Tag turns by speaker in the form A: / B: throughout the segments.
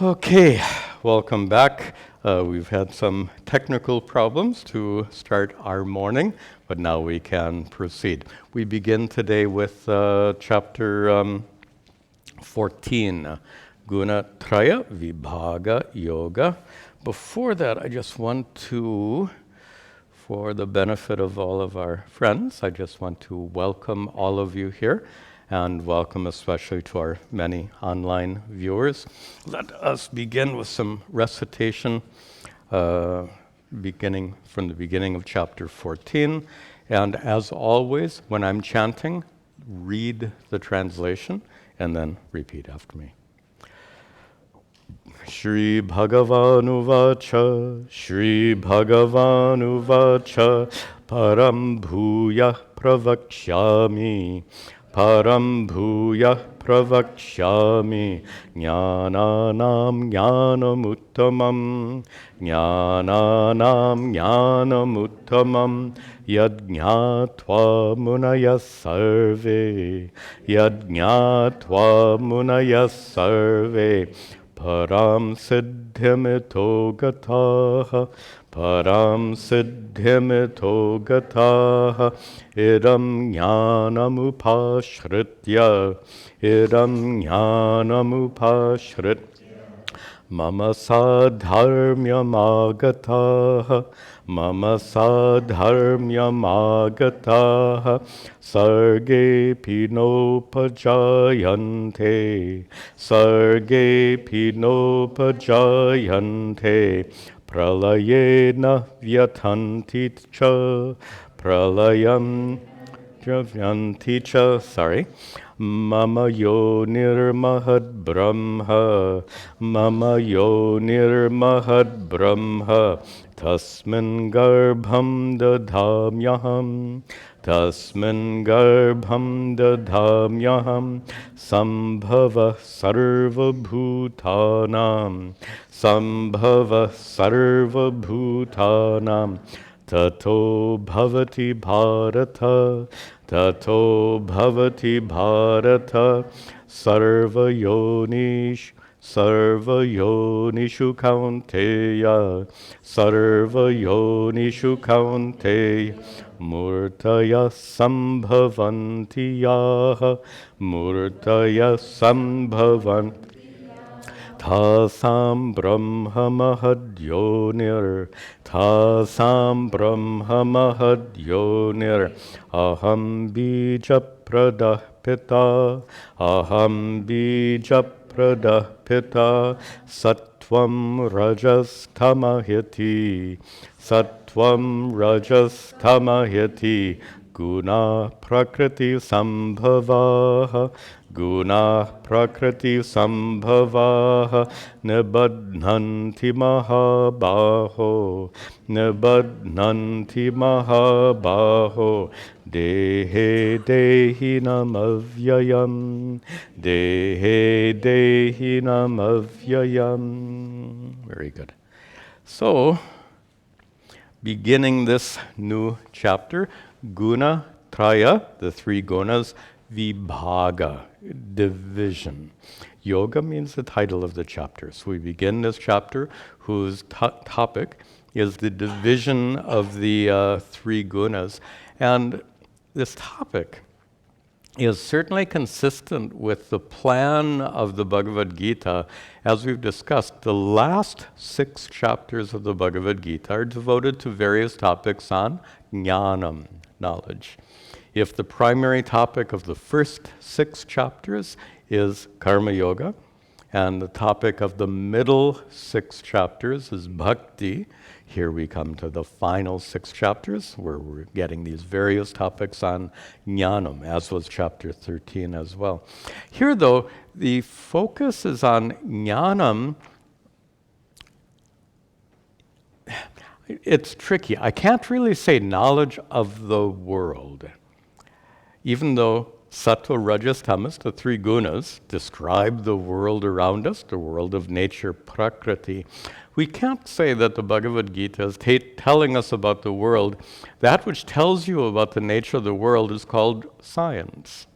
A: Okay, welcome back. We've had some technical problems to start our morning, but now we can proceed. We begin today with chapter 14, Guna Traya Vibhaga Yoga. Before that, I just want to, for the benefit of all of our friends, I just want to welcome all of you here and welcome especially to our many online viewers. Let us begin with some recitation, beginning from the beginning of chapter 14. And as always, when I'm chanting, read the translation and then repeat after me. Shri Bhagavanu Vacha, Shri Bhagavanu Vacha, Param Bhuya Pravakshyami, Param Bhuya Pravakshyami, Jnananam Jnanamuttamam, Jnananam Jnanamuttamam, Yajñātva Munaya Sarve, Yajñātva Munaya Sarve, Param Siddhimito Gataha, Param Siddhimito Gataha, Idam Jnanamupashritya, Idam Jnanamupashritya, Mama Sadharmyamagataha, Mama Sadharmyamagataha, Sarge Pinopajayante, Sarge Pinopajayante, Pralayena Vyatanti cha, Pralayam Vyatanti cha, Mama Yonir Mahad Brahma, Mama Yonir Mahad Brahma, Tasmin Garbham Dadhamyaham, Tasmin Garbham Dadhamyaham, Sambhava Sarva Bhutanam, Sambhava Sarva Bhutanam, Tato Bhavati Bharata, Tato Bhavati Bharata, Sarva Yonish, Sarva Yonishu Kaunteya, Sarva Yonishu Kaunteya, Murtaya Sambhavanti Yaha, Murtaya Sambhavanti Tasam Brahma Mahadyonir, Tasam Brahma Mahadyonir, Aham Bija Pradah Pita, Aham Bija Pradah Pita, Sattvam Rajas Tamahiti, Sattvam Rajas Tamahiti, Guna Prakriti Sambhavaha, Guna Prakriti Sambhavaha, Nibadhanti Mahabaho, Nibadhanti Mahabaho, Dehe Dehinam Avyayam, Dehe Dehinam Avyayam. Very good. So, beginning this new chapter, Guna Traya, the three gunas, Vibhaga, division. Yoga means the title of the chapter. So we begin this chapter whose topic is the division of the three gunas. And this topic is certainly consistent with the plan of the Bhagavad Gita. As we've discussed, the last 6 chapters of the Bhagavad Gita are devoted to various topics on jnanam, knowledge. If the primary topic of the first 6 chapters is Karma Yoga, and the topic of the middle 6 chapters is Bhakti, here we come to the final 6 chapters where we're getting these various topics on jnanam, as was chapter 13 as well. Here, though, the focus is on jnanam. It's tricky. I can't really say knowledge of the world. Even though Sattva, Rajas, Tamas, the 3 gunas, describe the world around us, the world of nature, Prakriti, we can't say that the Bhagavad Gita is telling us about the world. That which tells you about the nature of the world is called science.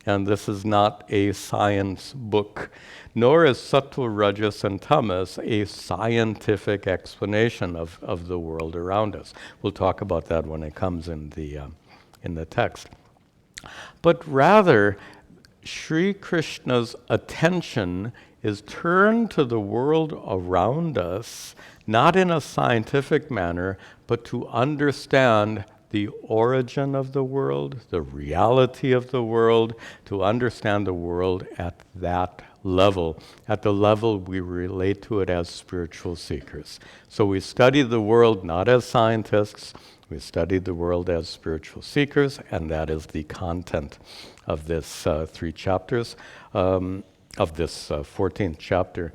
A: And this is not a science book, nor is Sattva, Rajas, and Tamas a scientific explanation of the world around us. We'll talk about that when it comes in the text. But rather, Sri Krishna's attention is turned to the world around us, not in a scientific manner, but to understand the origin of the world, the reality of the world, to understand the world at that level, at the level we relate to it as spiritual seekers. So we study the world not as scientists, we study the world as spiritual seekers, and that is the content of this 3 chapters, of this 14th chapter.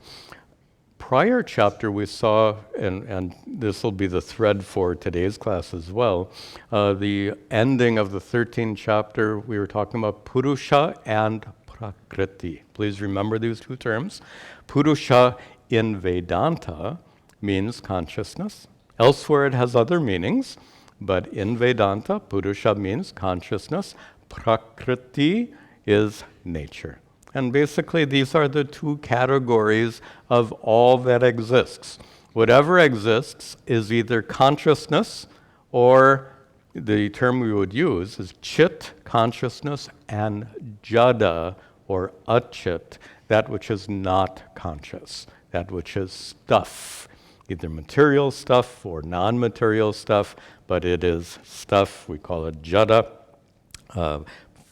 A: Prior chapter we saw, and this will be the thread for today's class as well, the ending of the 13th chapter, we were talking about Purusha and Prakriti. Please remember these 2 terms. Purusha in Vedanta means consciousness. Elsewhere it has other meanings, but in Vedanta, Purusha means consciousness. Prakriti is nature. And basically, these are the 2 categories of all that exists. Whatever exists is either consciousness, or the term we would use is chit, consciousness, and jada, or achit, that which is not conscious, that which is stuff, either material stuff or non-material stuff, but it is stuff. We call it jada.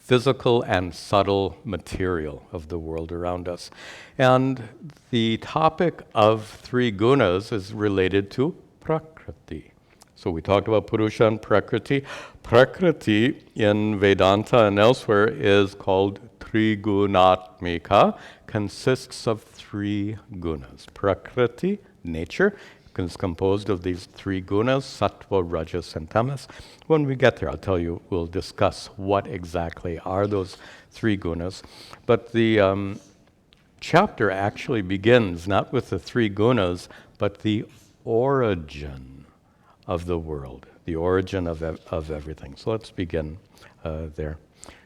A: Physical and subtle material of the world around us. And the topic of 3 gunas is related to Prakriti. So we talked about Purusha and Prakriti. Prakriti in Vedanta and elsewhere is called Trigunatmika, consists of 3 gunas. Prakriti, nature, is composed of these 3 gunas, sattva, rajas, and tamas. When we get there, I'll tell you, we'll discuss what exactly are those 3 gunas. But the chapter actually begins not with the 3 gunas, but the origin of the world, the origin of everything. So let's begin there.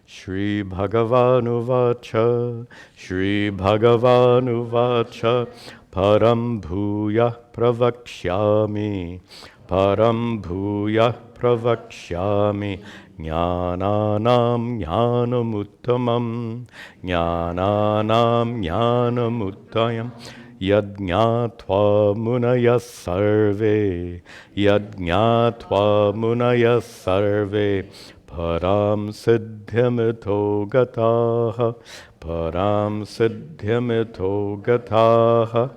A: Shri Bhagavanu Vacha, Shri Bhagavanu Vacha, Param Bhuya Pravakshyami, Param Bhuya Pravakshyami, Jnananam Jnanamuttamam, Jnananam Jnanamuttayam, Yajñātva munaya sarve, Yajñātva munaya sarve, Param siddhimito gataha, Param siddhimito gataha.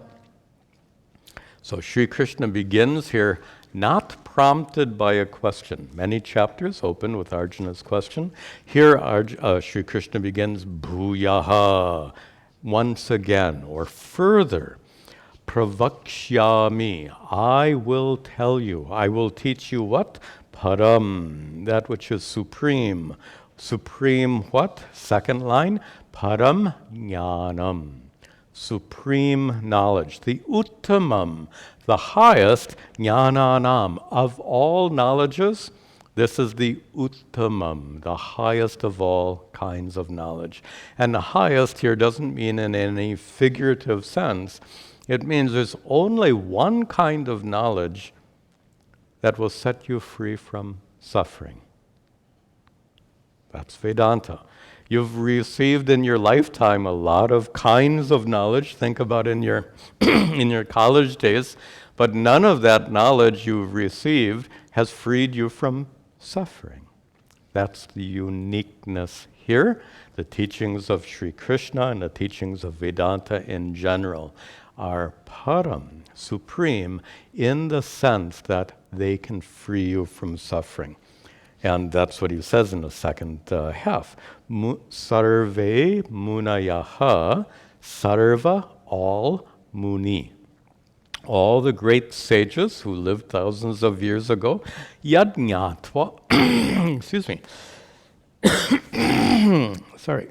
A: So Sri Krishna begins here not prompted by a question. Many chapters open with Arjuna's question. Here Sri Krishna begins bhuyaha, once again, or further. Pravakshyami, I will tell you, I will teach you what? Param, that which is supreme. Supreme what? Second line, param jnanam. Supreme knowledge, the uttamam, the highest, jnananam, of all knowledges. This is the uttamam, the highest of all kinds of knowledge. And the highest here doesn't mean in any figurative sense. It means there's only one kind of knowledge that will set you free from suffering. That's Vedanta. You've received in your lifetime a lot of kinds of knowledge. Think about in your in your college days, but none of that knowledge you've received has freed you from suffering. That's the uniqueness here. The teachings of Sri Krishna and the teachings of Vedanta in general are param, supreme, in the sense that they can free you from suffering. And that's what he says in the second half. Sarve munayaha, sarva, all muni. All the great sages who lived thousands of years ago, yadnyatva, excuse me, sorry.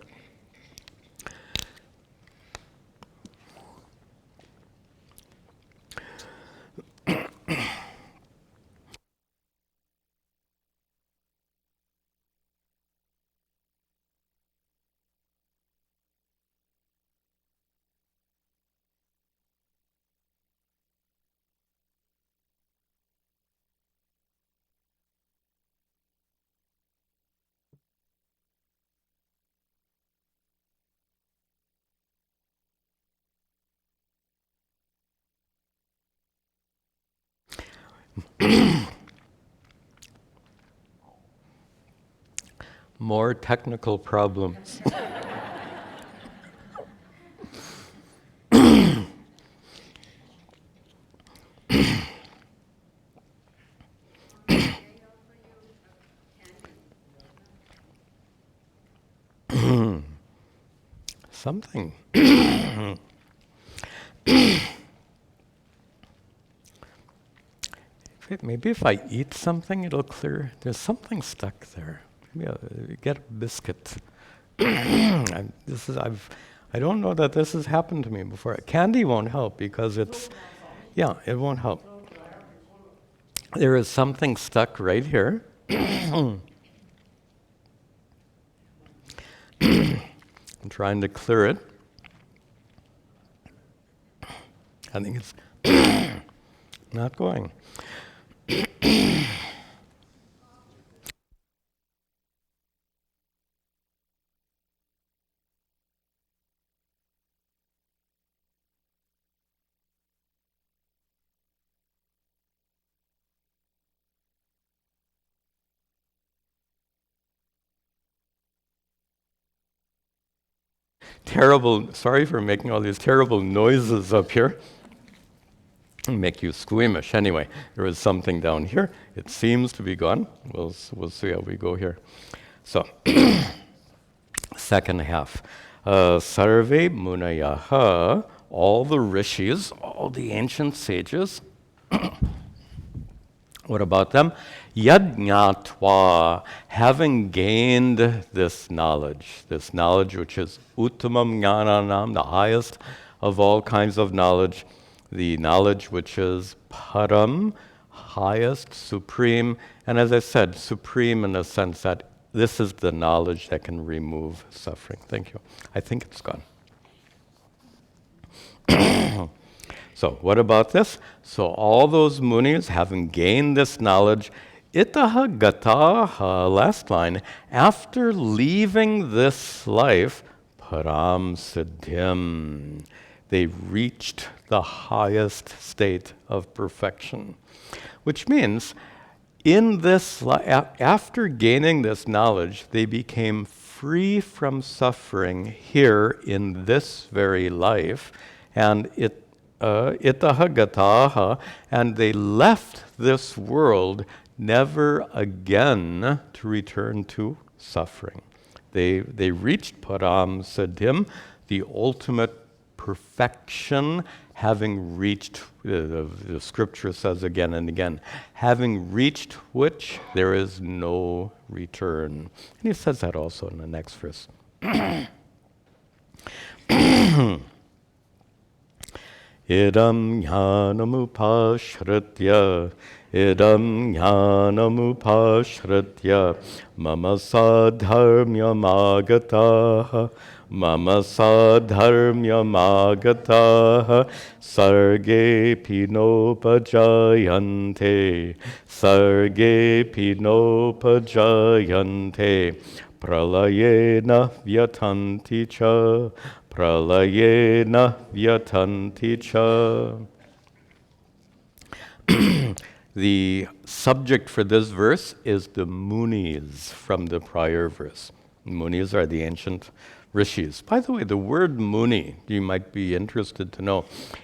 A: More technical problems. Something. Maybe if I eat something, it'll clear. There's something stuck there. Maybe I'll get a biscuit. I don't know that this has happened to me before. Candy won't help because it won't help. There is something stuck right here. I'm trying to clear it. I think it's not going. Sorry for making all these terrible noises up here. Make you squeamish. Anyway, there is something down here. It seems to be gone. We'll see how we go here. So, second half. Sarve munayaha, all the rishis, all the ancient sages. What about them? Yajñatva, having gained this knowledge which is uttamam jnananam, the highest of all kinds of knowledge, the knowledge which is param, highest, supreme, and as I said, supreme in the sense that this is the knowledge that can remove suffering. Thank you. I think it's gone. So what about this? So all those munis, having gained this knowledge, itaha gataha, last line, after leaving this life, param siddhim, they reached the highest state of perfection. Which means, in this after gaining this knowledge, they became free from suffering here in this very life, and itaha gataha, and they left this world never again to return to suffering. They reached param siddhim, the ultimate perfection, having reached, the scripture says again and again, having reached which there is no return. And he says that also in the next verse. Idam jnanamupashritya, idam jnanamupashritya, mama sadharmyamagataha, mama sadharmyamagataha, sarge pinopajayante, sarge pinopajayante, pralayena vyatanti cha, pralayena vyatanti cha. The subject for this verse is the munis from the prior verse. Munis are the ancient rishis. By the way, the word muni, you might be interested to know,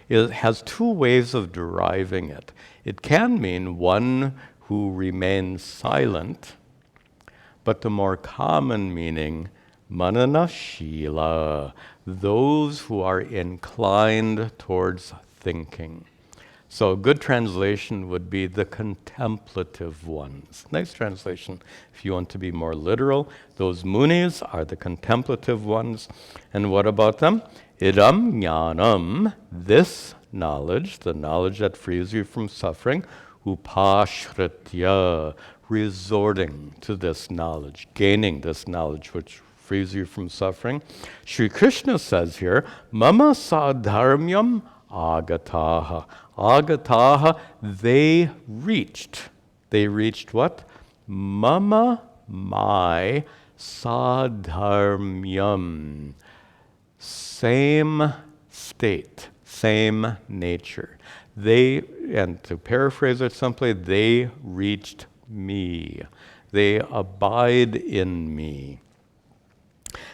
A: has two ways of deriving it. It can mean one who remains silent, but the more common meaning, mananashila, those who are inclined towards thinking. So a good translation would be the contemplative ones. Nice translation. If you want to be more literal, those munis are the contemplative ones. And what about them? Idam jnanam, this knowledge, the knowledge that frees you from suffering, upashritya, resorting to this knowledge, gaining this knowledge which frees you from suffering. Sri Krishna says here, mama sadharmyam agataha. Agataha, they reached what? Mama, my, sadharmyam. Same state, same nature. They, and to paraphrase it simply, they reached me. they abide in me.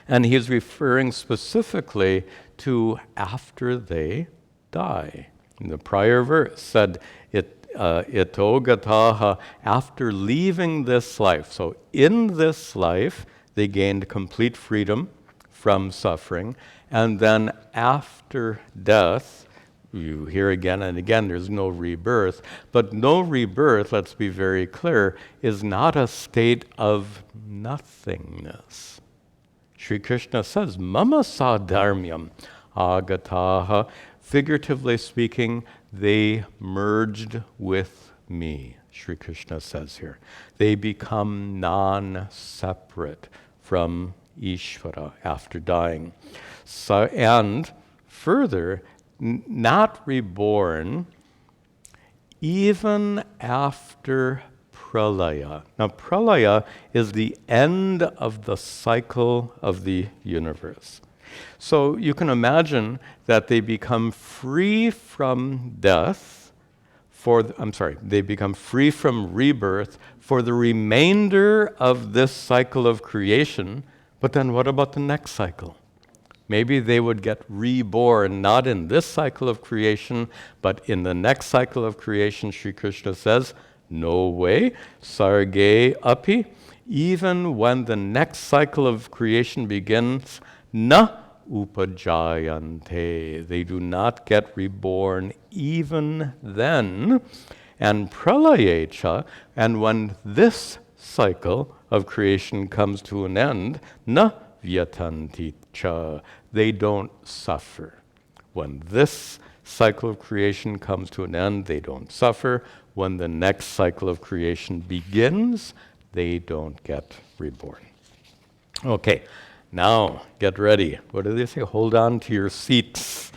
A: And he's referring specifically to after they die. In the prior verse said, Ito gataha, after leaving this life. So in this life, they gained complete freedom from suffering. And then after death, you hear again and again, there's no rebirth. But no rebirth, let's be very clear, is not a state of nothingness. Sri Krishna says, Mama sadharmyam agataha. Figuratively speaking, they merged with me, Sri Krishna says here. They become non-separate from Ishvara after dying. So, and further, not reborn even after pralaya. Now, pralaya is the end of the cycle of the universe. So you can imagine that they become free from death they become free from rebirth for the remainder of this cycle of creation. But then what about the next cycle? Maybe they would get reborn, not in this cycle of creation, but in the next cycle of creation. Sri Krishna says, no way, sarge api, even when the next cycle of creation begins, na upajayante, they do not get reborn even then. And pralayecha, and when this cycle of creation comes to an end, na vyatanti cha, they don't suffer. When this cycle of creation comes to an end, they don't suffer. When the next cycle of creation begins, they don't get reborn. Okay, now get ready. What do they say? Hold on to your seats.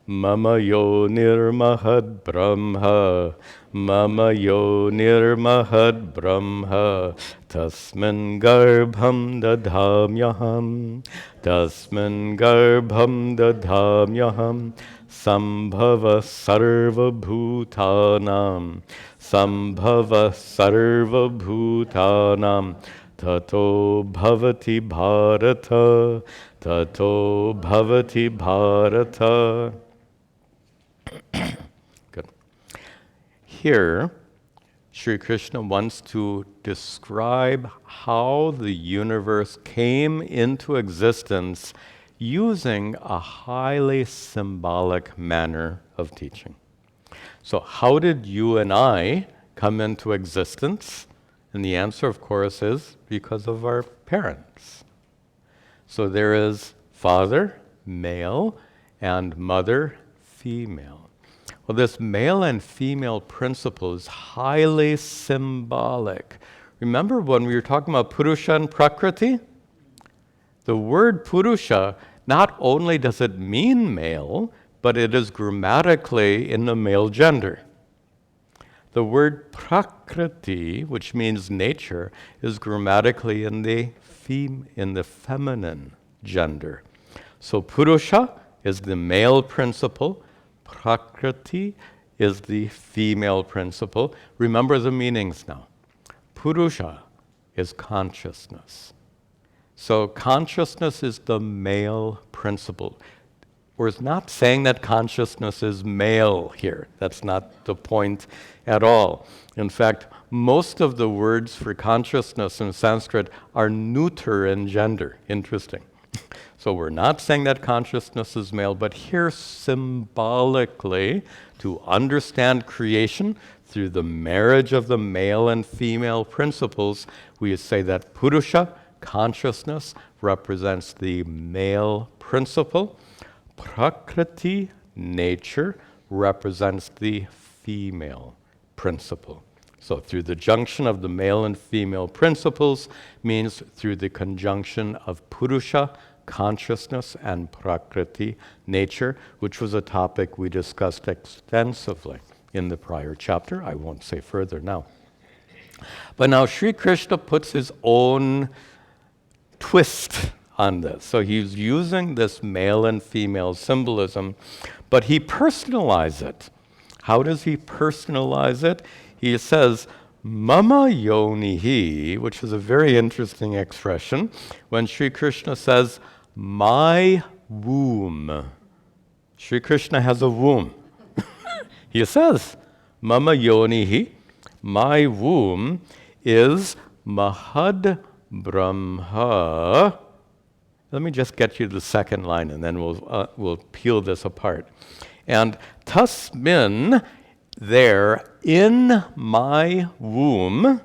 A: Mama yo nirmahad brahma, Mama yo nirmahad brahma, tasmin garbham dadhamyaham, tasmin garbham dadhamyaham, sambhava sarva bhutanam, sambhava sarva bhutanam, tato bhavati bharata, tato bhavati bharata. Good. Here, Sri Krishna wants to describe how the universe came into existence using a highly symbolic manner of teaching. So how did you and I come into existence? And the answer, of course, is because of our parents. So there is father, male, and mother, female. Well, this male and female principle is highly symbolic. Remember when we were talking about Purusha and Prakriti? The word Purusha, not only does it mean male, but it is grammatically in the male gender. The word Prakriti, which means nature, is grammatically in the feminine gender. So Purusha is the male principle, Prakriti is the female principle. Remember the meanings now. Purusha is consciousness. So consciousness is the male principle. We're not saying that consciousness is male here. That's not the point at all. In fact, most of the words for consciousness in Sanskrit are neuter in gender. Interesting. So we're not saying that consciousness is male, but here symbolically, to understand creation through the marriage of the male and female principles, we say that Purusha, consciousness, represents the male principle. Prakriti, nature, represents the female principle. So through the junction of the male and female principles means through the conjunction of Purusha, consciousness, and Prakriti, nature, which was a topic we discussed extensively in the prior chapter. I won't say further now. But now Sri Krishna puts his own twist on this. So he's using this male and female symbolism, but he personalizes it. How does he personalize it? He says, Mama yonihi, which is a very interesting expression, when Sri Krishna says, my womb. Sri Krishna has a womb. He says, Mama yonihi, my womb is Mahad Brahma. Let me just get you the second line, and then we'll peel this apart. And tasmin, there in my womb,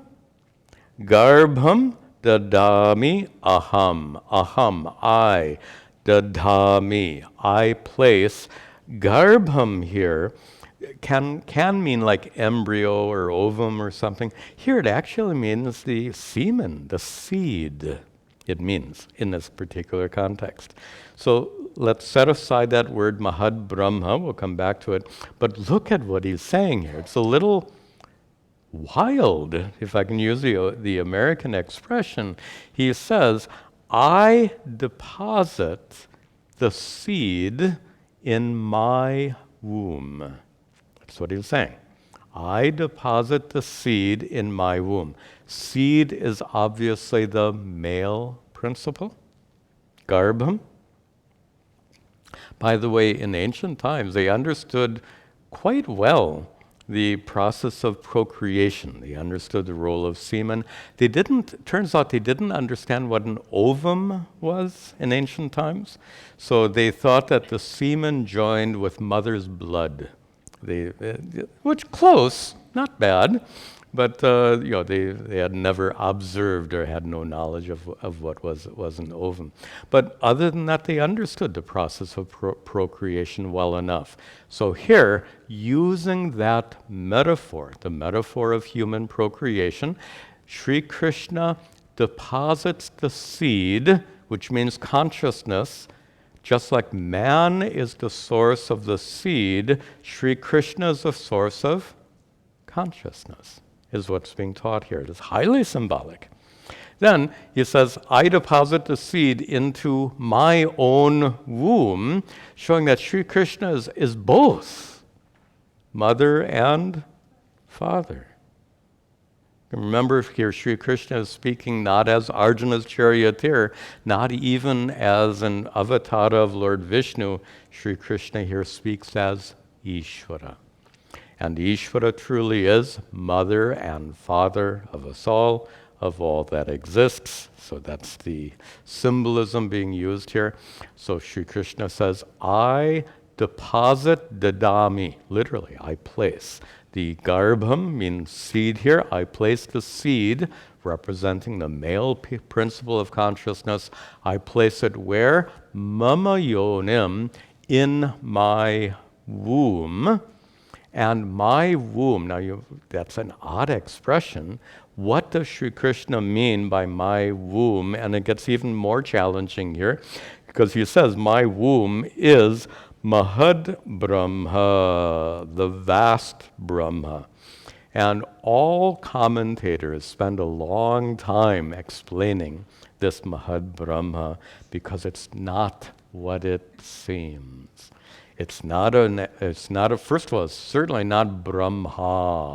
A: garbham dadami aham. Aham, I. Dadami, I place. Garbham here can mean like embryo or ovum or something. Here it actually means the semen, the seed, it means in this particular context. So let's set aside that word Mahad Brahma, we'll come back to it, but look at what he's saying here. It's a little wild, if I can use the American expression. He says, I deposit the seed in my womb. That's what he's saying. I deposit the seed in my womb. Seed is obviously the male principle, garbham. By the way, in ancient times, they understood quite well the process of procreation. They understood the role of semen. Turns out they didn't understand what an ovum was in ancient times. So they thought that the semen joined with mother's blood. Which close, not bad, but they had never observed or had no knowledge of what was an ovum. But other than that, they understood the process of procreation well enough. So here, using that metaphor, the metaphor of human procreation, Sri Krishna deposits the seed, which means consciousness. Just like man is the source of the seed, Sri Krishna is the source of consciousness, is what's being taught here. It is highly symbolic. Then he says, I deposit the seed into my own womb, showing that Sri Krishna is both mother and father. Remember here, Sri Krishna is speaking not as Arjuna's charioteer, not even as an avatar of Lord Vishnu. Sri Krishna here speaks as Ishvara. And Ishvara truly is mother and father of us all, of all that exists. So that's the symbolism being used here. So Sri Krishna says, I deposit dadami, literally, I place. The garbham means seed here. I place the seed, representing the male principle of consciousness. I place it where? Mama yonim, in my womb. And my womb, now that's an odd expression. What does Sri Krishna mean by my womb? And it gets even more challenging here, because he says, my womb is Mahad Brahma, the vast Brahma. And all commentators spend a long time explaining this Mahad Brahma because it's not what it seems. It's not a, first of all, it's certainly not Brahmaji.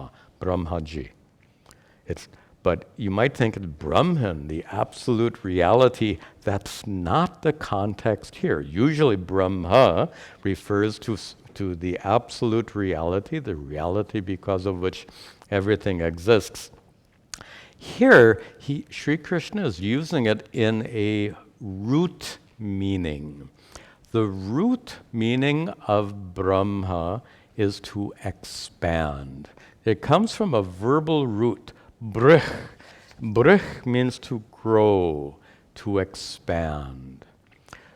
A: But you might think it's Brahman, the absolute reality. That's not the context here. Usually Brahma refers to the absolute reality, the reality because of which everything exists. Here, Sri Krishna is using it in a root meaning. The root meaning of Brahma is to expand. It comes from a verbal root, brih. Brih means to grow, to expand.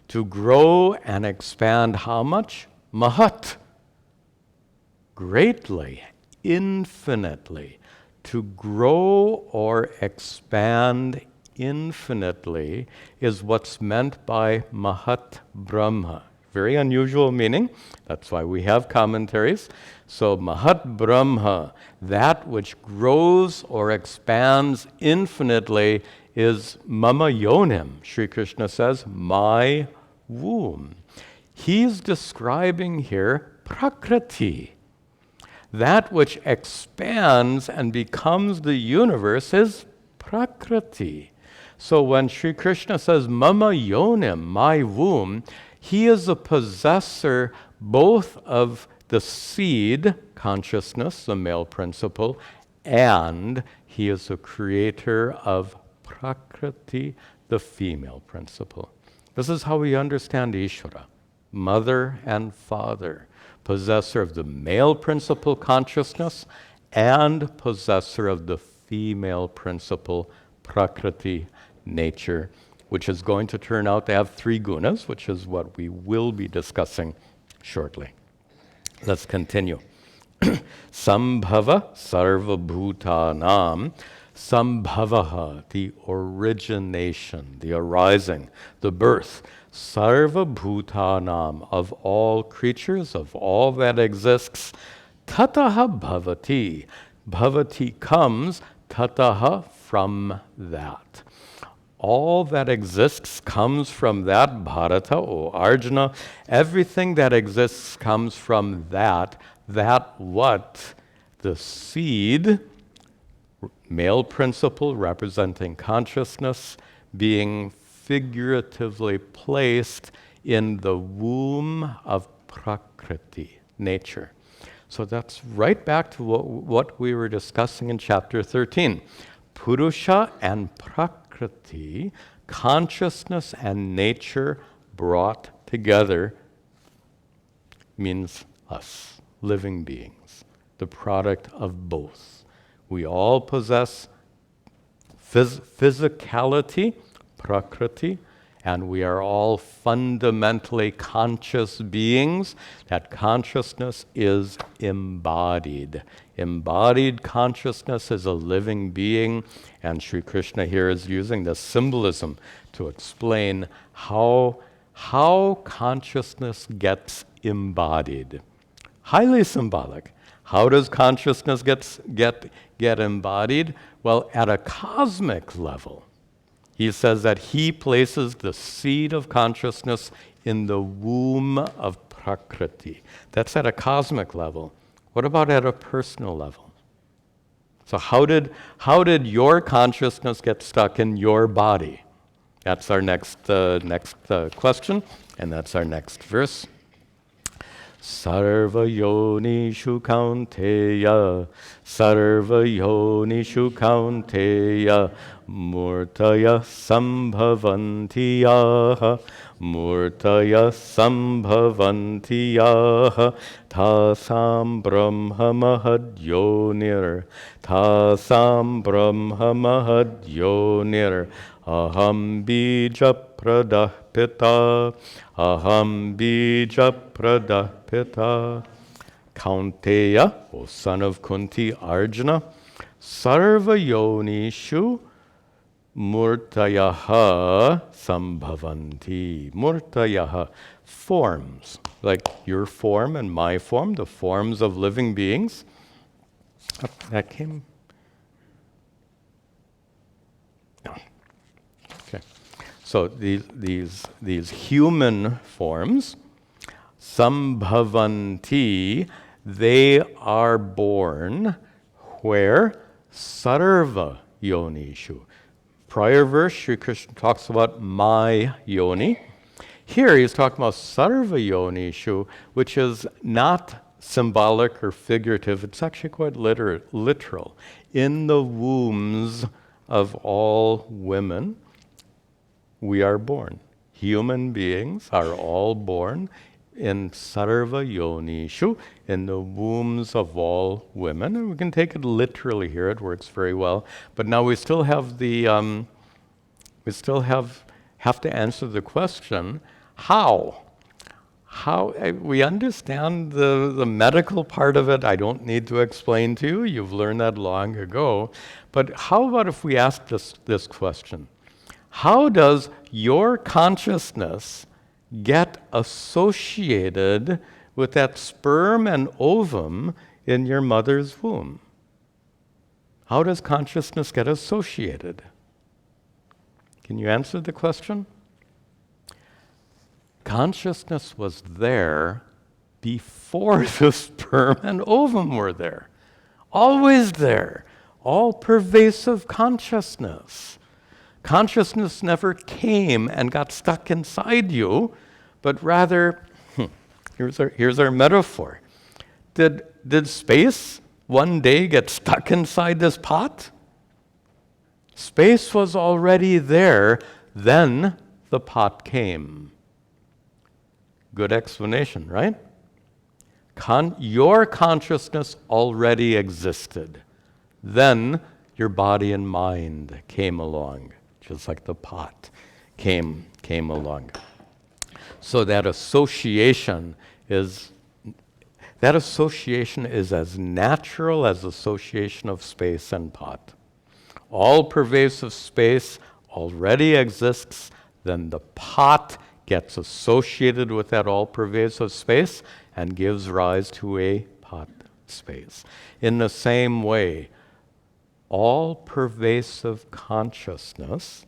A: To grow and expand how much? Mahat. Greatly, infinitely. To grow or expand infinitely is what's meant by Mahat Brahma. Very unusual meaning. That's why we have commentaries. So Mahat Brahma, that which grows or expands infinitely, is Mama Yonim. Sri Krishna says, my womb. He's describing here Prakriti. that which expands and becomes the universe is Prakriti. So when Sri Krishna says, Mama Yonim, my womb, he is a possessor both of the seed, consciousness, the male principle, and he is a creator of Prakriti, the female principle. This is how we understand Ishvara, mother and father, possessor of the male principle consciousness and possessor of the female principle Prakriti, nature, which is going to turn out to have 3 gunas, which is what we will be discussing shortly. Let's continue. Sambhava sarva bhutanam. Sambhavaha, the origination, the arising, the birth. Sarva bhutanam, of all creatures, of all that exists. Tataha bhavati. Bhavati comes, tataha, from that. All that exists comes from that, Bharata, O Arjuna. Everything that exists comes from that what the seed, male principle representing consciousness, being figuratively placed in the womb of Prakriti, nature. So that's right back to what we were discussing in chapter 13. Purusha and Prakriti, consciousness and nature brought together, means us, living beings, the product of both. We all possess physicality, Prakriti, and we are all fundamentally conscious beings. That consciousness is embodied. Embodied consciousness is a living being, and Sri Krishna here is using the symbolism to explain how consciousness gets embodied. Highly symbolic. How does consciousness get embodied? Well, at a cosmic level. He says that he places the seed of consciousness in the womb of Prakriti. That's at a cosmic level. What about at a personal level? So how did your consciousness get stuck in your body? That's our next question, and that's our next verse. Sarva yonishu kaunteya, sarva yonishu kaunteya, murtaya sambhavantiyaha, murtaya sambhavantiyaha, tasam brahma mahadyonir, tasam brahma mahadyonir, aham bija pradah pita, aham bija pradah pita. Kaunteya, O son of Kunti Arjuna, sarva yonishu murtayaha sambhavanti. Murtayaha, forms, like your form and my form, the forms of living beings. That came? No. Okay. So these human forms, sambhavanti, they are born where? Sarva yonishu. Prior verse, Sri Krishna talks about my yoni. Here he's talking about sarva yonishu, which is not symbolic or figurative. It's actually quite literal. In the wombs of all women, we are born. Human beings are all born in sarva yonishu, in the wombs of all women. And we can take it literally here, it works very well. But now we still have have to answer the question, how? We understand the medical part of it. I don't need to explain to you. You've learned that long ago. But how about if we ask this question? How does your consciousness get associated with that sperm and ovum in your mother's womb? How does consciousness get associated? Can you answer the question? Consciousness was there before the sperm and ovum were there. Always there. All-pervasive consciousness. Consciousness never came and got stuck inside you, but rather, here's our metaphor. Did space one day get stuck inside this pot? Space was already there, then the pot came. Good explanation, right? Your consciousness already existed. Then your body and mind came along, just like the pot came along. So that association is as natural as association of space and pot. All-pervasive space already exists, then the pot gets associated with that all-pervasive space and gives rise to a pot space. In the same way, all-pervasive consciousness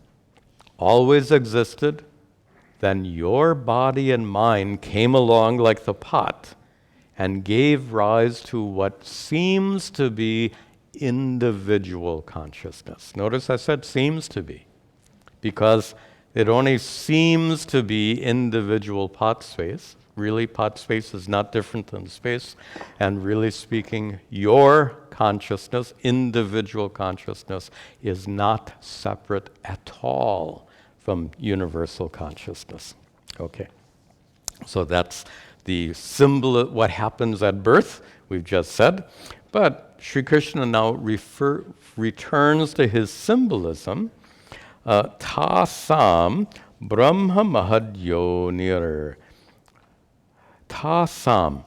A: always existed, then your body and mind came along like the pot and gave rise to what seems to be individual consciousness. Notice I said seems to be, because it only seems to be individual pot space. Really, pot space is not different than space. And really speaking, your consciousness, individual consciousness, is not separate at all from universal consciousness. Okay. So that's the symbol of what happens at birth, we've just said. But Sri Krishna now returns to his symbolism. Tasam Brahma Mahadyonir. Tasam.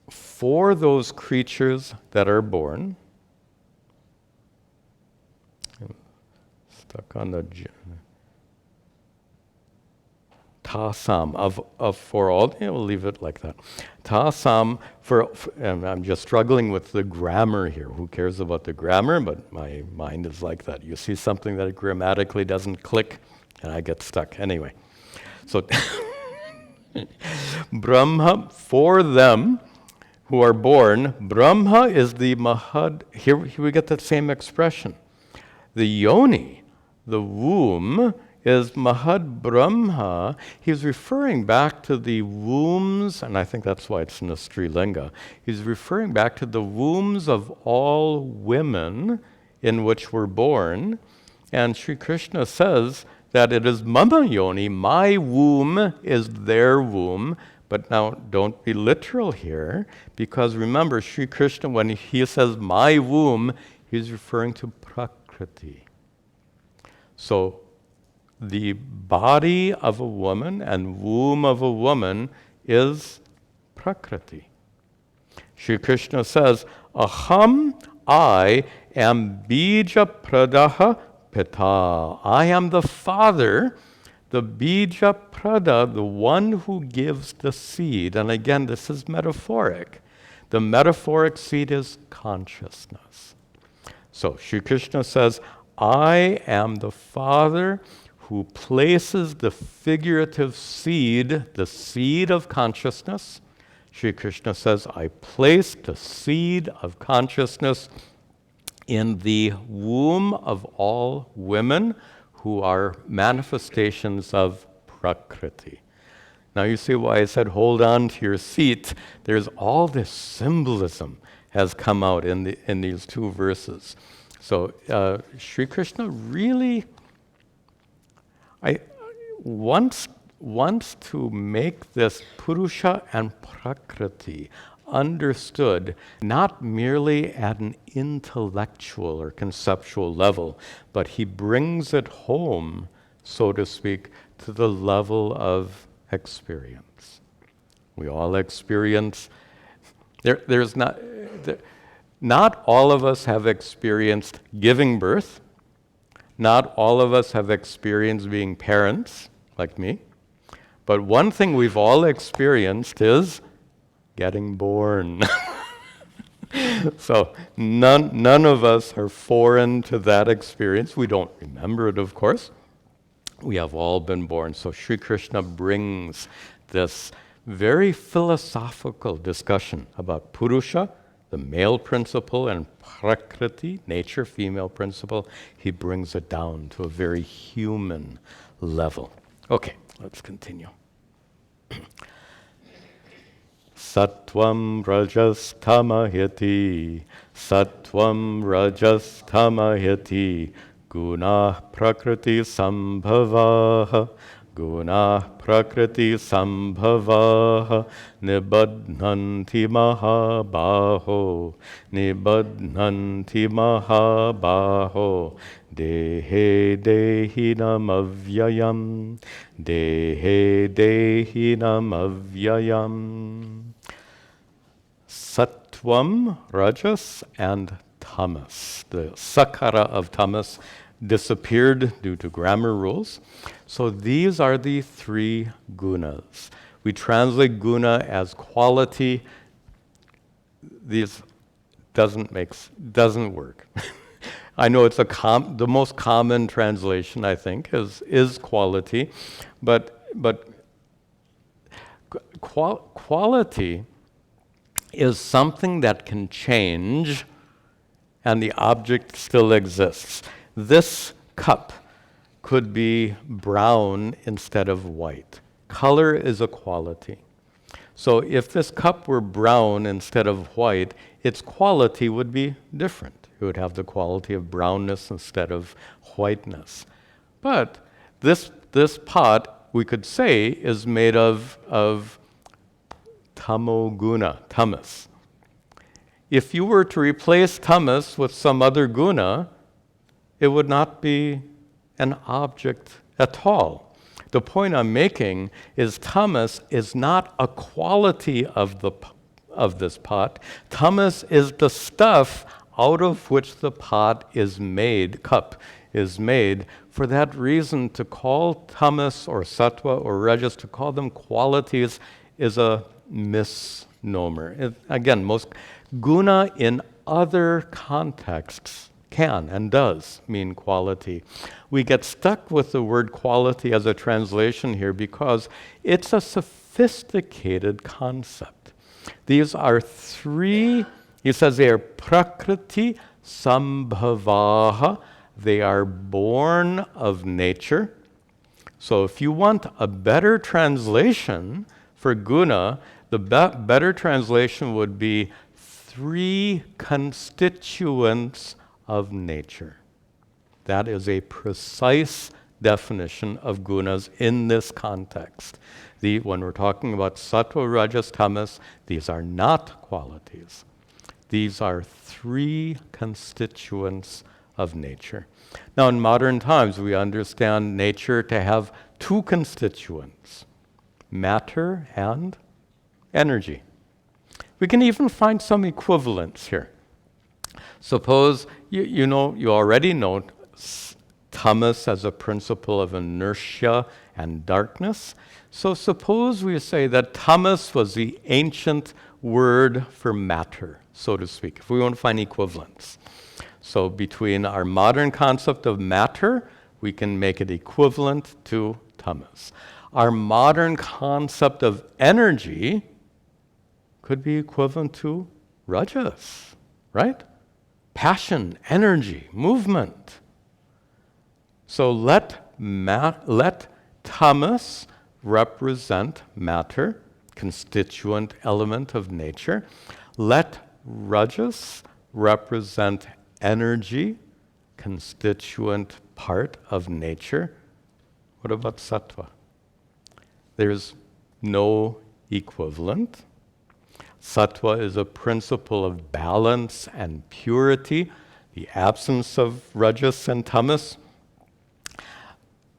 A: For those creatures that are born, stuck on the Tasam, of for all, we'll leave it like that. Tasam, and I'm just struggling with the grammar here. Who cares about the grammar? But my mind is like that. You see something that grammatically doesn't click, and I get stuck. Anyway, so Brahma, for them who are born, Brahma is the Mahad. Here we get that same expression. The yoni, the womb, is Mahad Brahma. He's referring back to the wombs, and I think that's why it's in the Strilinga. He's referring back to the wombs of all women in which we're born. And Sri Krishna says that it is Mama Yoni, my womb is their womb. But now don't be literal here, because remember, Sri Krishna, when he says my womb, he's referring to Prakriti. So the body of a woman and womb of a woman is Prakriti. Sri Krishna says, Aham, I am Bija Pradaha Pita. I am the father, the Bija Prada, the one who gives the seed. And again, this is metaphoric. The metaphoric seed is consciousness. So Sri Krishna says, I am the father who places the figurative seed, the seed of consciousness. Sri Krishna says, I place the seed of consciousness in the womb of all women who are manifestations of Prakriti. Now you see why I said hold on to your seat. There's all this symbolism has come out in these two verses. So Sri Krishna really wants to make this Purusha and Prakriti understood not merely at an intellectual or conceptual level, but he brings it home, so to speak, to the level of experience. We all experience. Not all of us have experienced giving birth. Not all of us have experienced being parents, like me. But one thing we've all experienced is getting born. So none of us are foreign to that experience. We don't remember it, of course. We have all been born. So Sri Krishna brings this very philosophical discussion about Purusha, the male principle, and Prakriti, nature, female principle. He brings it down to a very human level. Okay, let's continue. Sattvam rajas tamahiti, sattvam rajas tamahiti, guna prakriti sambhavaha, guna prakriti sambhavaha, nibadhanti mahabaho, nibadhanti mahabaho, dehe dehinam avyayam, dehe dehinam avyayam. Sattvam, rajas, and tamas. The sakara of tamas disappeared due to grammar rules. So these are the three gunas. We translate guna as quality. These doesn't work. I know it's the most common translation, I think, is quality, but quality is something that can change and the object still exists. This cup could be brown instead of white. Color is a quality. So if this cup were brown instead of white, its quality would be different. It would have the quality of brownness instead of whiteness. But this pot, we could say, is made of tamoguna, tamas. If you were to replace tamas with some other guna, it would not be an object at all. The point I'm making is tamas is not a quality of this pot. Tamas is the stuff out of which the pot is made, cup is made. For that reason, to call tamas or sattva or rajas, to call them qualities is a misnomer. Again, most guna in other contexts can and does mean quality. We get stuck with the word quality as a translation here because it's a sophisticated concept. These are three, he says they are prakriti sambhavaha, they are born of nature. So if you want a better translation for guna, the better translation would be three constituents of nature. That is a precise definition of gunas in this context. When we're talking about sattva, rajas, tamas, these are not qualities. These are three constituents of nature. Now, in modern times, we understand nature to have two constituents, matter and energy. We can even find some equivalents here. Suppose you already know tamas as a principle of inertia and darkness. So suppose we say that tamas was the ancient word for matter, so to speak, if we want to find equivalents. So between our modern concept of matter, we can make it equivalent to tamas. Our modern concept of energy could be equivalent to rajas, right? Passion, energy, movement. So let tamas represent matter, constituent element of nature. Let rajas represent energy, constituent part of nature. What about sattva? There's no equivalent. Sattva is a principle of balance and purity, the absence of rajas and tamas.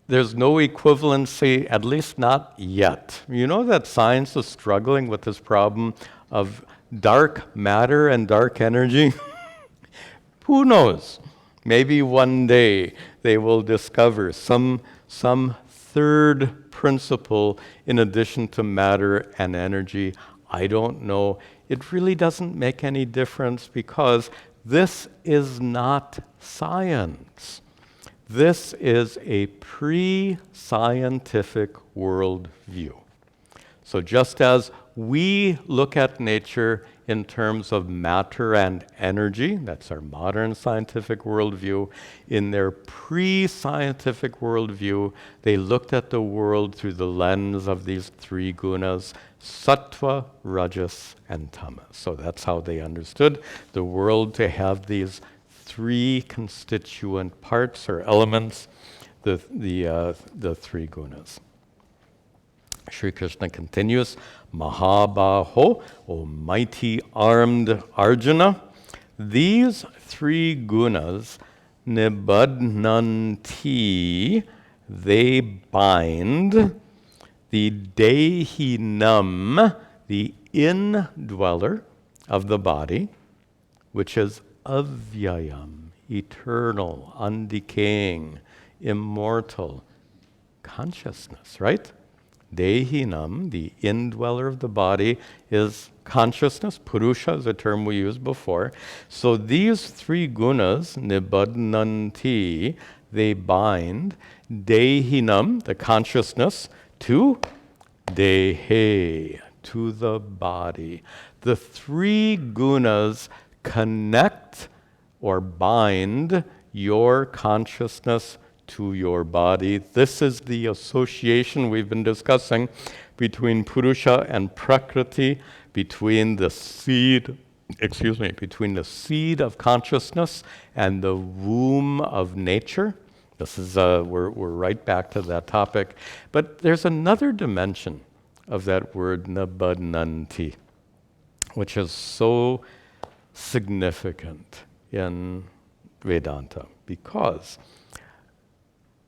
A: There's no equivalency, at least not yet. You know that science is struggling with this problem of dark matter and dark energy? Who knows? Maybe one day they will discover some third principle in addition to matter and energy. I don't know. It really doesn't make any difference because this is not science. This is a pre-scientific worldview. So just as we look at nature in terms of matter and energy, that's our modern scientific worldview, in their pre-scientific worldview, they looked at the world through the lens of these three gunas, sattva, rajas, and tamas. So that's how they understood the world to have these three constituent parts or elements, the three gunas. Sri Krishna continues, Mahabaho, O mighty armed Arjuna, these three gunas, nibadnanti, they bind the dehinam, the indweller of the body, which is avyayam, eternal, undecaying, immortal consciousness, right? Dehinam, the indweller of the body, is consciousness. Purusha is a term we used before. So these three gunas, nibadnanti, they bind dehinam, the consciousness, to dehe, to the body. The three gunas connect or bind your consciousness to your body. This is the association we've been discussing between Purusha and Prakriti, between the seed of consciousness and the womb of nature. This is we're right back to that topic. But there's another dimension of that word nabadnanti, which is so significant in Vedanta, because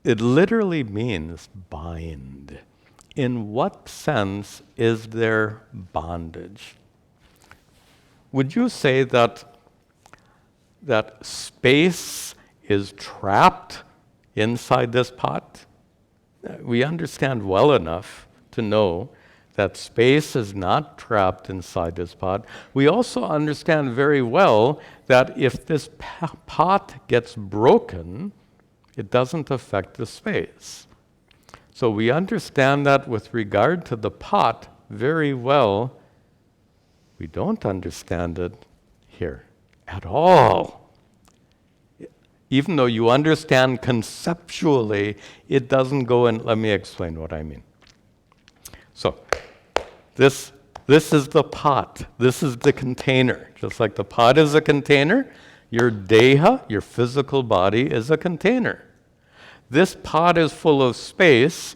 A: it literally means bind. In what sense is there bondage? Would you say that space is trapped inside this pot? We understand well enough to know that space is not trapped inside this pot. We also understand very well that if this pot gets broken, it doesn't affect the space. So we understand that with regard to the pot very well. We don't understand it here at all. Even though you understand conceptually, it doesn't go in. Let me explain what I mean. So this is the pot. This is the container. Just like the pot is a container, your deha, your physical body, is a container. This pot is full of space.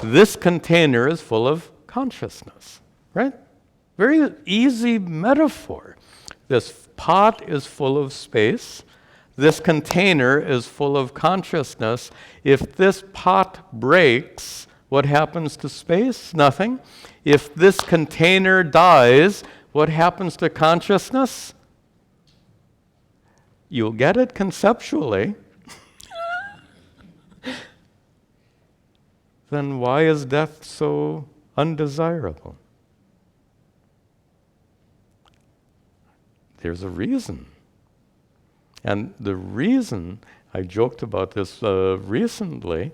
A: This container is full of consciousness, right? Very easy metaphor. This pot is full of space. This container is full of consciousness. If this pot breaks, what happens to space? Nothing. If this container dies, what happens to consciousness? You'll get it conceptually. Then why is death so undesirable? There's a reason. And the reason, I joked about this recently,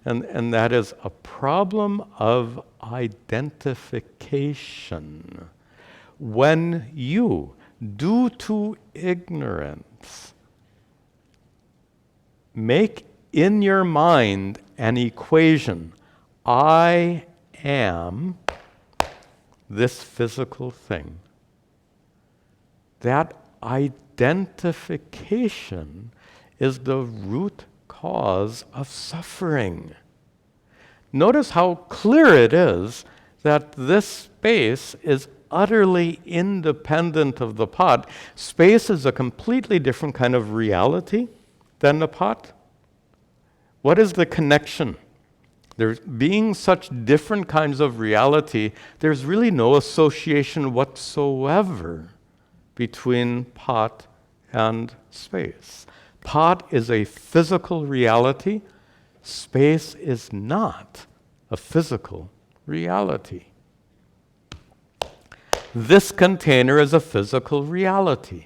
A: and that is a problem of identification. When you, due to ignorance, make in your mind an equation, I am this physical thing, that identification is the root cause of suffering. Notice how clear it is that this space is utterly independent of the pot. Space is a completely different kind of reality than the pot. What is the connection? There being such different kinds of reality, there's really no association whatsoever between pot and space. Pot is a physical reality. Space is not a physical reality. This container is a physical reality.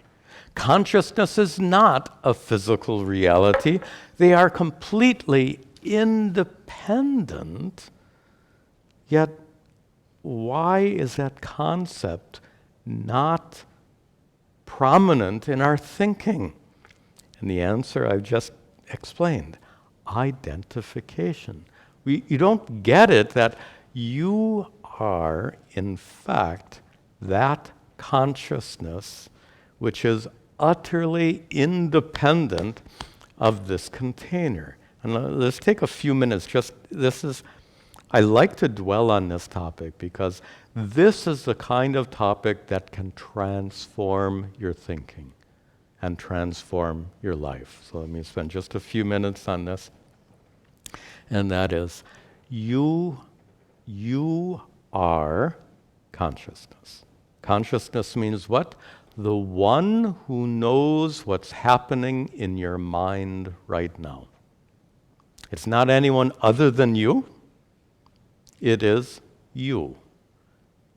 A: Consciousness is not a physical reality. They are completely independent. Yet, why is that concept not prominent in our thinking? And the answer I've just explained: identification. You don't get it that you are, in fact, that consciousness which is utterly independent of this container. And let's take a few minutes. I like to dwell on this topic because this is the kind of topic that can transform your thinking and transform your life. So let me spend just a few minutes on this. And that is, you are consciousness. Consciousness means what? The one who knows what's happening in your mind right now. It's not anyone other than you. It is you.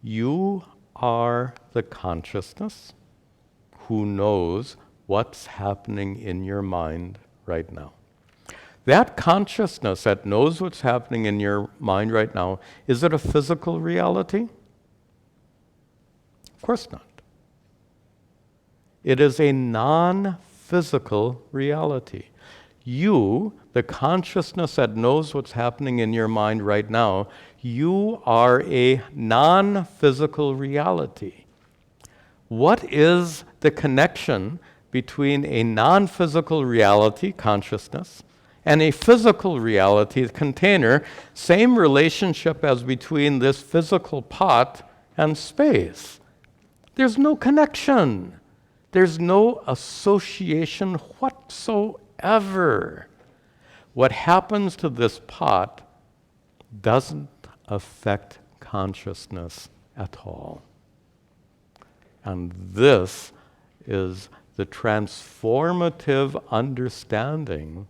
A: You are the consciousness who knows what's happening in your mind right now. That consciousness that knows what's happening in your mind right now, is it a physical reality? Of course not. It is a non-physical reality. You, the consciousness that knows what's happening in your mind right now, you are a non-physical reality. What is the connection between a non-physical reality, consciousness, and a physical reality, container? Same relationship as between this physical pot and space. There's no connection. There's no association whatsoever. What happens to this pot doesn't affect consciousness at all. And this is the transformative understanding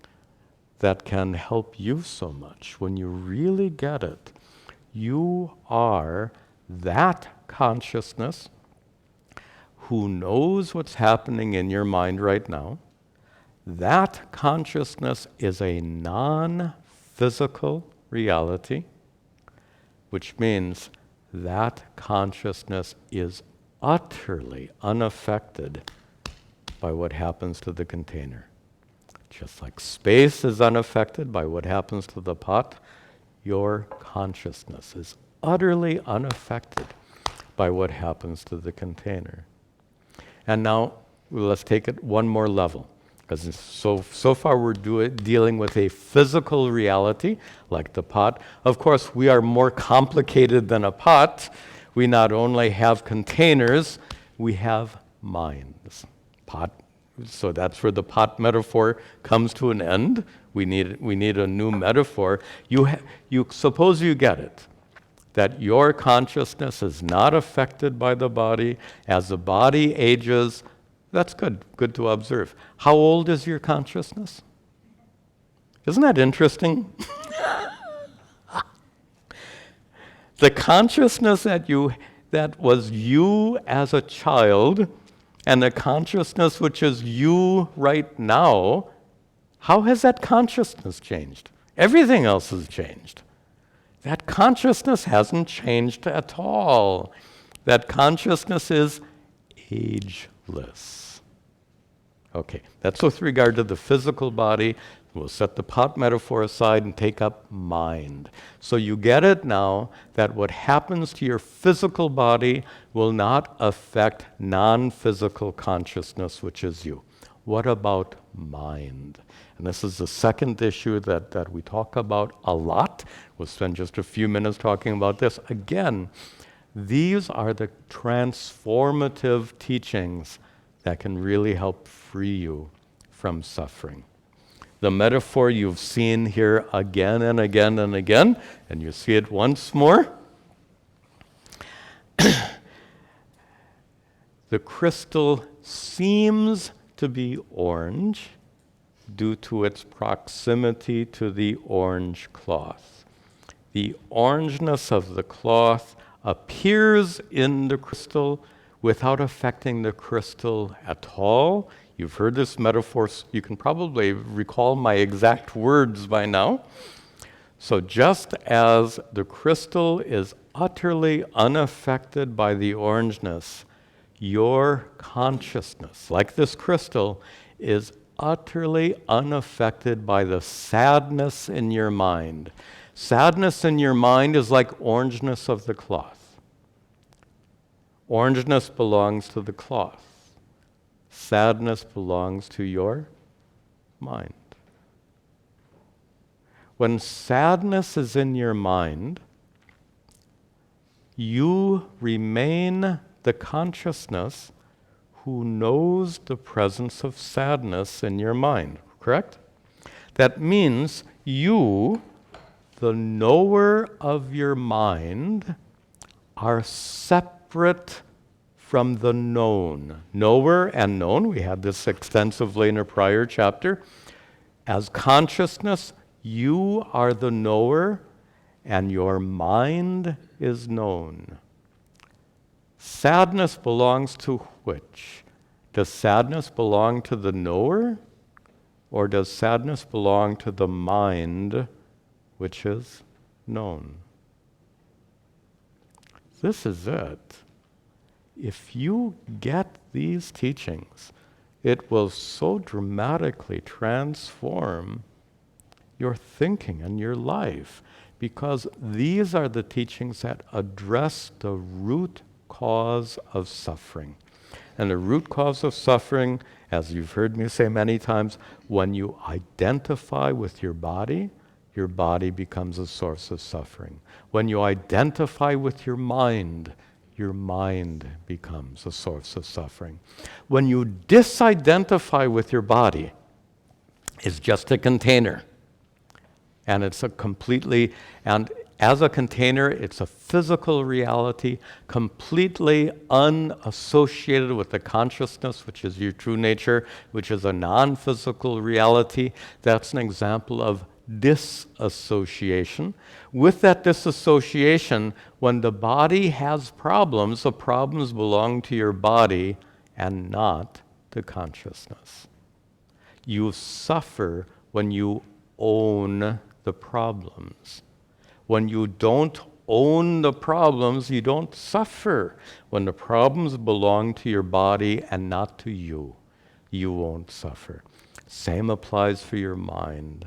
A: that can help you so much. When you really get it, you are that consciousness who knows what's happening in your mind right now. That consciousness is a non-physical reality, which means that consciousness is utterly unaffected by what happens to the container. Just like space is unaffected by what happens to the pot, your consciousness is utterly unaffected by what happens to the container. And now let's take it one more level. Because so far we're dealing with a physical reality, like the pot. Of course, we are more complicated than a pot. We not only have containers, we have minds. So that's where the pot metaphor comes to an end. We need a new metaphor. Suppose you get it, that your consciousness is not affected by the body. As the body ages, that's good to observe. How old is your consciousness? Isn't that interesting? The consciousness that was you as a child, and the consciousness which is you right now, how has that consciousness changed? Everything else has changed. That consciousness hasn't changed at all. That consciousness is ageless. Okay, that's with regard to the physical body. We'll set the pot metaphor aside and take up mind. So you get it now that what happens to your physical body will not affect non-physical consciousness, which is you. What about mind? And this is the second issue that we talk about a lot. We'll spend just a few minutes talking about this. Again, these are the transformative teachings that can really help free you from suffering. The metaphor you've seen here again and again and again, and you see it once more. The crystal seems to be orange due to its proximity to the orange cloth. The orangeness of the cloth appears in the crystal without affecting the crystal at all. You've heard this metaphor. You can probably recall my exact words by now. So just as the crystal is utterly unaffected by the orangeness, your consciousness, like this crystal, is utterly unaffected by the sadness in your mind. Sadness in your mind is like orangeness of the cloth. Orangeness belongs to the cloth. Sadness belongs to your mind. When sadness is in your mind, you remain the consciousness who knows the presence of sadness in your mind, correct? That means you, the knower of your mind, are separate from the known. Knower and known, we had this extensively in a prior chapter. As consciousness, you are the knower and your mind is known. Sadness belongs to which? Does sadness belong to the knower, or does sadness belong to the mind, which is known? This is it. If you get these teachings, it will so dramatically transform your thinking and your life, because these are the teachings that address the root cause of suffering. And the root cause of suffering, as you've heard me say many times, when you identify with your body becomes a source of suffering. When you identify with your mind becomes a source of suffering. When you disidentify with your body, it's just a container. And it's a completely, and as a container, it's a physical reality, completely unassociated with the consciousness, which is your true nature, which is a non-physical reality. That's an example of disassociation. With that disassociation, when the body has problems, the problems belong to your body and not to consciousness. You suffer when you own the problems. When you don't own the problems, you don't suffer. When the problems belong to your body and not to you, you won't suffer. Same applies for your mind.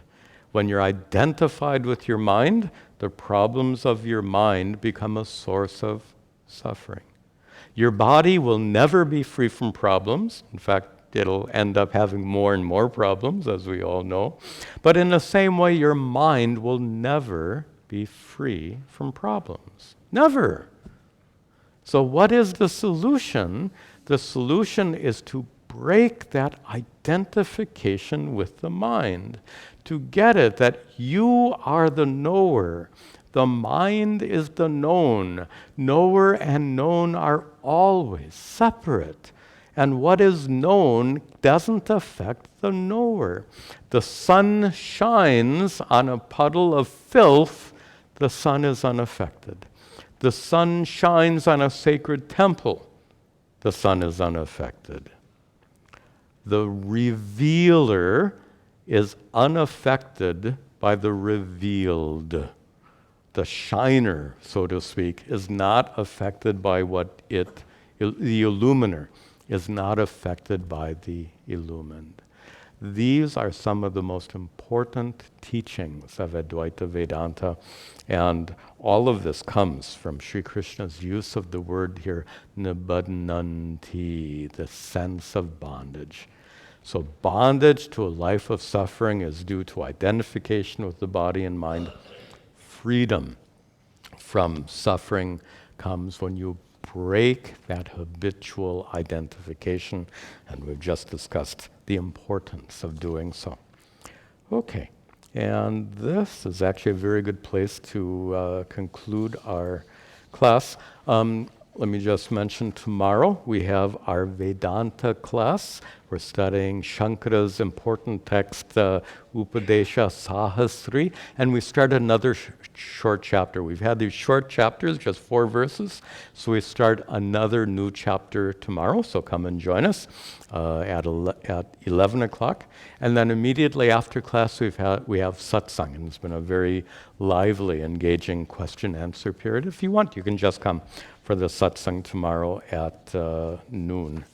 A: When you're identified with your mind, the problems of your mind become a source of suffering. Your body will never be free from problems. In fact, it'll end up having more and more problems, as we all know. But in the same way, your mind will never be free from problems. Never. So what is the solution? The solution is to break that identification with the mind, to get it that you are the knower. The mind is the known. Knower and known are always separate. And what is known doesn't affect the knower. The sun shines on a puddle of filth, the sun is unaffected. The sun shines on a sacred temple, the sun is unaffected. The revealer is unaffected by the revealed. The shiner, so to speak, is not affected by what the illuminer is not affected by the illumined. These are some of the most important teachings of Advaita Vedanta, and all of this comes from Sri Krishna's use of the word here, nibbadhanti, the sense of bondage. So bondage to a life of suffering is due to identification with the body and mind. Freedom from suffering comes when you break that habitual identification, and we've just discussed the importance of doing so. Okay, and this is actually a very good place to conclude our class. let me just mention tomorrow we have our Vedanta class. We're studying Shankara's important text, Upadesha Sahasri, and we start another short chapter. We've had these short chapters, just 4 verses, so we start another new chapter tomorrow, so come and join us at 11 o'clock. And then immediately after class we have satsang, and it's been a very lively, engaging question-answer period. If you want, you can just come for the satsang tomorrow at noon.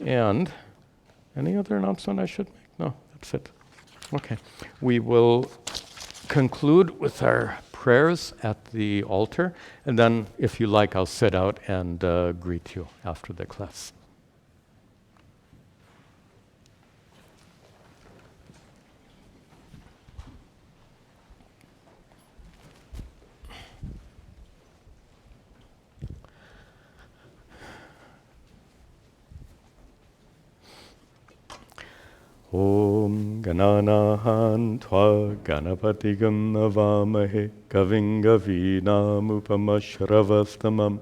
A: And any other announcement I should make? No, that's it. Okay. We will conclude with our prayers at the altar, and then, if you like, I'll sit out and greet you after the class. Om Gananahan Tva Ganapatigam Navamahe Kaving Gavinam Upamashravastamam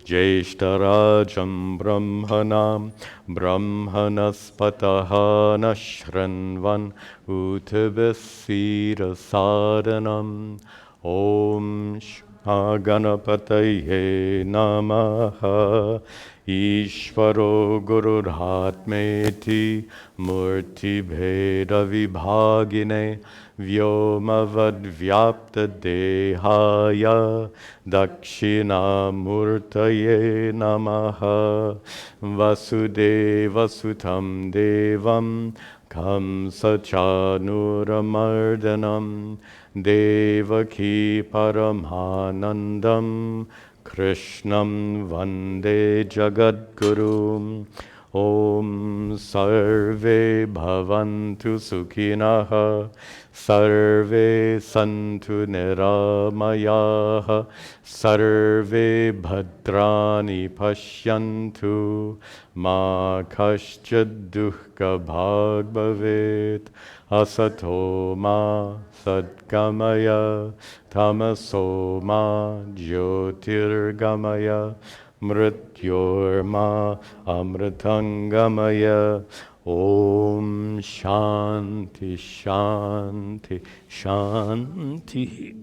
A: Jeshtarajam Brahmanam Brahmanaspataha Nashranvan Uttabasira Sadhanam Om Ganapataye Namaha Ishvaro Gurudhatmeti Murti Bheda Vibhagine Vyomavad Vyapta Dehaya Dakshina Murtaye Namaha Vasudeva Sutam Devam Kamsachanuramardanam Devaki Paramanandam Krishnam Vande Jagadguru. Om Sarve Bhavantu Sukhinaha Sarve Santu Niramayaha Sarve Bhadrani Pashyantu Ma Kaschad Dukkha Bhag Bhavet Asato Ma Sadgamaya Tamaso Ma Jyotirgamaya Mrityorma Amritangamaya. Om Shanti Shanti Shanti.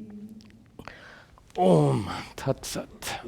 A: Om Tat Sat.